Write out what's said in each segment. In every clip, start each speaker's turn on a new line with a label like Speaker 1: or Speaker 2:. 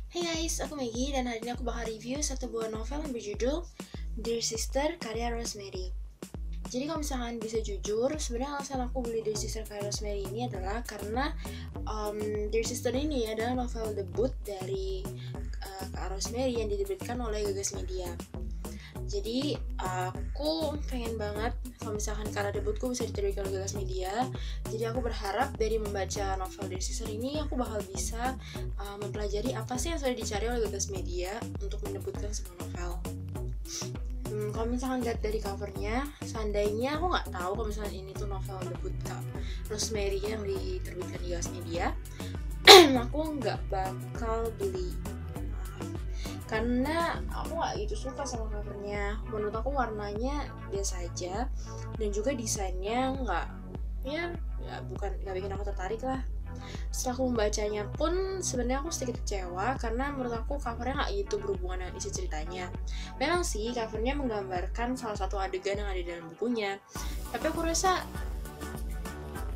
Speaker 1: Hey guys, aku Maggie dan hari ini aku bakal review satu buah novel yang berjudul Dear Sister karya Rosemary. Jadi kalau misalkan bisa jujur, sebenarnya alasan aku beli Dear Sister karya Rosemary ini adalah karena Dear Sister ini adalah novel debut dari Kak Rosemary yang diterbitkan oleh Gagas Media. Jadi aku pengen banget kalau misalkan karya debutku bisa diterbitkan oleh Gagas Media. Jadi aku berharap dari membaca novel Dear Sister ini aku bakal bisa mempelajari apa sih yang sudah dicari oleh Gagas Media untuk mendebutkan sebuah novel. Kalau misalkan lihat dari covernya, seandainya aku nggak tahu kalau misalkan ini tuh novel debut Kak Rosemary yang diterbitkan di Gagas Media, aku nggak bakal beli. Karena aku gak gitu suka sama covernya. Menurut aku warnanya biasa aja, dan juga desainnya bukan bikin aku tertarik lah. Setelah aku membacanya pun sebenarnya aku sedikit kecewa karena menurut aku covernya gak gitu berhubungan dengan isi ceritanya. Memang sih covernya menggambarkan salah satu adegan yang ada di dalam bukunya, tapi aku rasa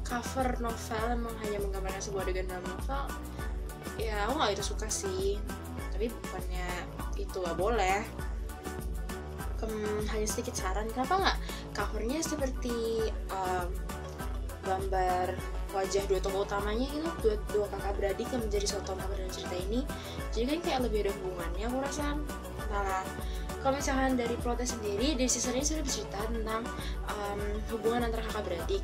Speaker 1: cover novel emang hanya menggambarkan sebuah adegan dalam novel. Ya aku gak gitu suka sih. Tapi bukannya itu gak boleh. Hanya sedikit saran, kenapa nggak covernya seperti gambar wajah dua tokoh utamanya gitu, dua kakak beradik yang menjadi satu tokoh dalam cerita ini. Jadi kan kayak lebih ada hubungannya aku rasa. Nah, kalau misalkan dari plotnya sendiri, di season ini sudah bercerita tentang hubungan antara kakak beradik,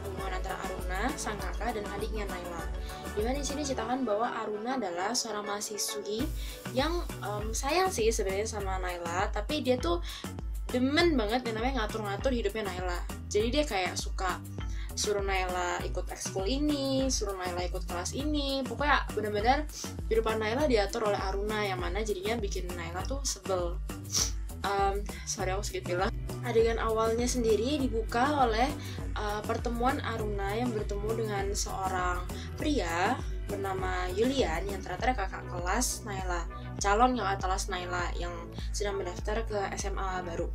Speaker 1: hubungan antara Aruna, sang kakak, dan adiknya Naila. Dimana di sini ceritakan bahwa Aruna adalah seorang mahasiswi yang sayang sih sebenarnya sama Naila, tapi dia tuh demen banget yang namanya ngatur-ngatur hidupnya Naila. Jadi dia kayak suka suruh Naila ikut ekskul ini, suruh Naila ikut kelas ini. Pokoknya benar-benar kehidupan Naila diatur oleh Aruna, yang mana jadinya bikin Naila tuh sebel. Sorry aku sedikit bilang. Adegan awalnya sendiri dibuka oleh pertemuan Aruna yang bertemu dengan seorang pria bernama Yulian yang ternyata kakak kelas Naila, calon kakak kelas Naila yang sedang mendaftar ke SMA baru.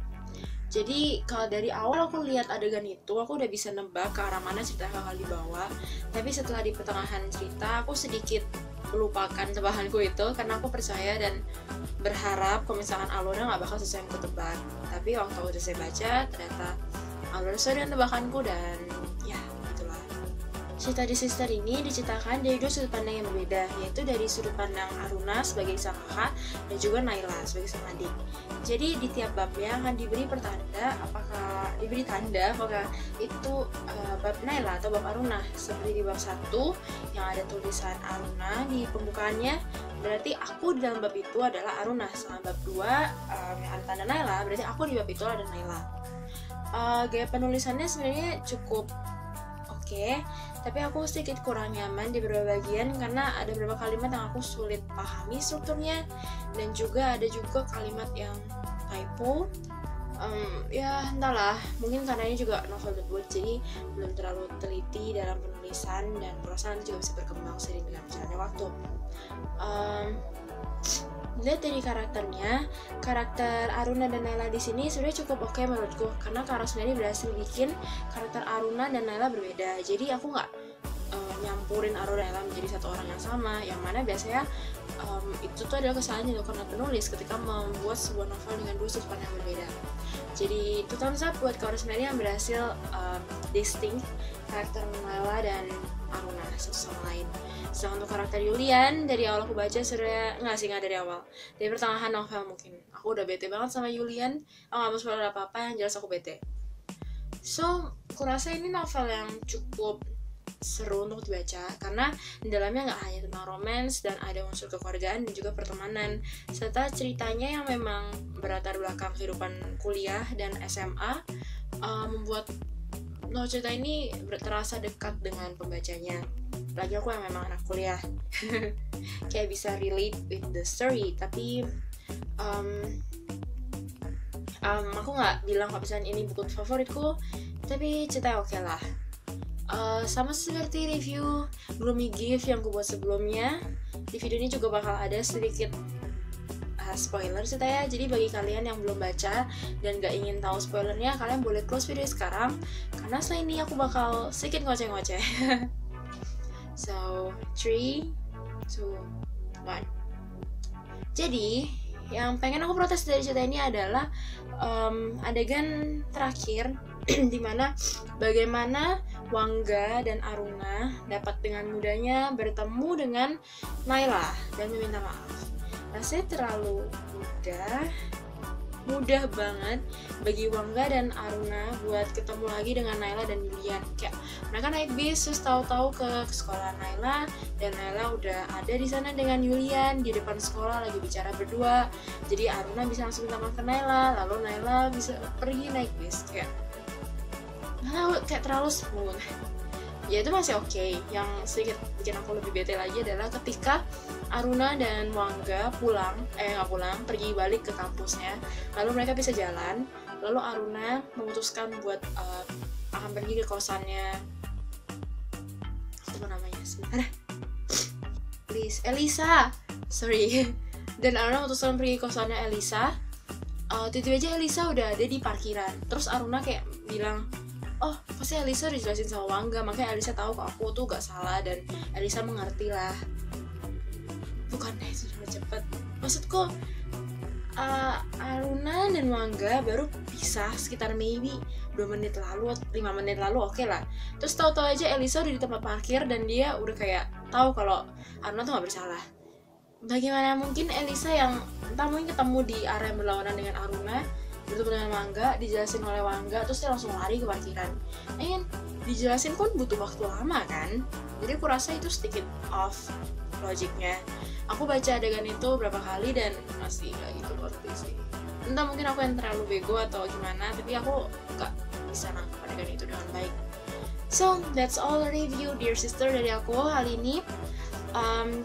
Speaker 1: Jadi kalau dari awal aku lihat adegan itu, aku udah bisa nebak ke arah mana cerita bakal dibawa. Tapi setelah di pertengahan cerita, aku sedikit melupakan tebakanku itu karena aku percaya dan berharap kalau misalkan alurnya nggak bakal sesuai yang aku tebak. Tapi waktu aku udah saya baca, ternyata alur sesuai dengan tebakanku dan ya itulah. Cerita di Sister ini diceritakan dari dua sudut pandang yang berbeda, yaitu dari sudut pandang Aruna sebagai sang kakak dan juga Naila sebagai sang adik. Jadi di tiap babnya akan diberi tanda apakah itu bab Naila atau bab Aruna. Seperti di bab 1 yang ada tulisan Aruna di pembukaannya, berarti aku di dalam bab itu adalah Aruna. Sama bab 2 yang ada tanda Naila, berarti aku di bab itu ada Naila. Gaya penulisannya sebenarnya cukup oke, tapi aku sedikit kurang nyaman di beberapa bagian karena ada beberapa kalimat yang aku sulit pahami strukturnya, dan juga ada kalimat yang typo. Ya entahlah, mungkin karena ini juga novel debut, jadi belum terlalu teliti dalam penulisan, dan perasaan juga bisa berkembang seiring dengan berjalannya waktu. Lihat dari karakter Aruna dan Naila di sini sudah cukup oke menurutku, karena Kak Rosemary berhasil bikin karakter Aruna dan Naila berbeda. Jadi aku nggak nyampurin Aruna dan Naila menjadi satu orang yang sama, yang mana biasanya itu tuh adalah kesalahan yang dilakukan oleh penulis ketika membuat sebuah novel dengan dua sudut pandang yang berbeda. Jadi itu thumbs up buat Kak Rosemary yang berhasil distinct karakter Naila dan Aruna satu sama lain. Sedangkan untuk karakter Yulian, dari awal aku baca nggak dari awal, dari pertengahan novel mungkin aku udah bete banget sama Yulian. Aku nggak mau spoiler apa-apa, yang jelas aku bete. So aku rasa ini novel yang cukup seru untuk dibaca karena di dalamnya nggak hanya tentang romance, dan ada unsur kekeluargaan dan juga pertemanan, serta ceritanya yang memang berlatar belakang kehidupan kuliah dan SMA, membuat cerita ini terasa dekat dengan pembacanya. Lagi aku yang memang anak kuliah kayak bisa relate with the story. Tapi aku nggak bilang kalau misalnya ini buku favoritku, tapi cerita oke lah. Sama seperti review Gloomy Gift yang aku buat sebelumnya, di video ini juga bakal ada sedikit spoiler ceritanya. Jadi bagi kalian yang belum baca dan gak ingin tahu spoilernya, kalian boleh close video sekarang, karena setelah ini aku bakal sedikit ngoceh-ngoceh. So 3, 2, 1 Jadi yang pengen aku protes dari cerita ini adalah adegan terakhir dimana bagaimana Wangga dan Aruna dapat dengan mudahnya bertemu dengan Naila dan meminta maaf. Rasanya terlalu mudah banget bagi Wangga dan Aruna buat ketemu lagi dengan Naila dan Yulian. Kayak mereka naik bis terus tahu-tahu ke sekolah Naila, dan Naila udah ada di sana dengan Yulian di depan sekolah lagi bicara berdua. Jadi Aruna bisa langsung minta maaf ke Naila, lalu Naila bisa pergi naik bis. Kayak terlalu smooth. Ya itu masih oke. Yang sedikit bikin aku lebih bete lagi adalah ketika Aruna dan Wangga pergi balik ke kampusnya, lalu mereka bisa jalan, lalu Aruna memutuskan buat akan pergi ke kosannya, apa namanya sebentar, Elisa, sorry. Dan Aruna memutuskan pergi ke kosannya Elisa. Tiba-tiba aja Elisa udah ada di parkiran, terus Aruna kayak bilang, oh pasti Elisa udah jelasin sama Wangga, makanya Elisa tahu kok aku tuh gak salah, dan Elisa mengerti lah. Bukannya itu sudah cepet, maksudku Aruna dan Wangga baru pisah sekitar maybe 2 menit lalu, 5 menit lalu, oke lah. Terus tahu-tahu aja Elisa udah di tempat parkir dan dia udah kayak tahu kalau Aruna tuh gak bersalah. Bagaimana mungkin Elisa yang entah mungkin ketemu di area yang berlawanan dengan Aruna, bertemu dengan Wangga, dijelasin oleh Wangga, terus dia langsung lari ke parkiran. Dijelasin pun butuh waktu lama kan, jadi aku rasa itu sedikit off logiknya. Aku baca adegan itu berapa kali dan masih gak gitu ngerti sih. Entah mungkin aku yang terlalu bego atau gimana, tapi aku gak bisa nangkep adegan itu dengan baik. So that's all review Dear Sister dari aku kali ini.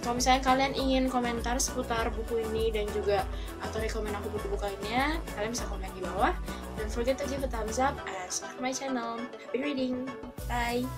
Speaker 1: Kalau misalnya kalian ingin komentar seputar buku ini dan juga atau rekomen aku buku-buku lainnya, kalian bisa komen di bawah. Don't forget to give a thumbs up and subscribe my channel. Happy reading! Bye!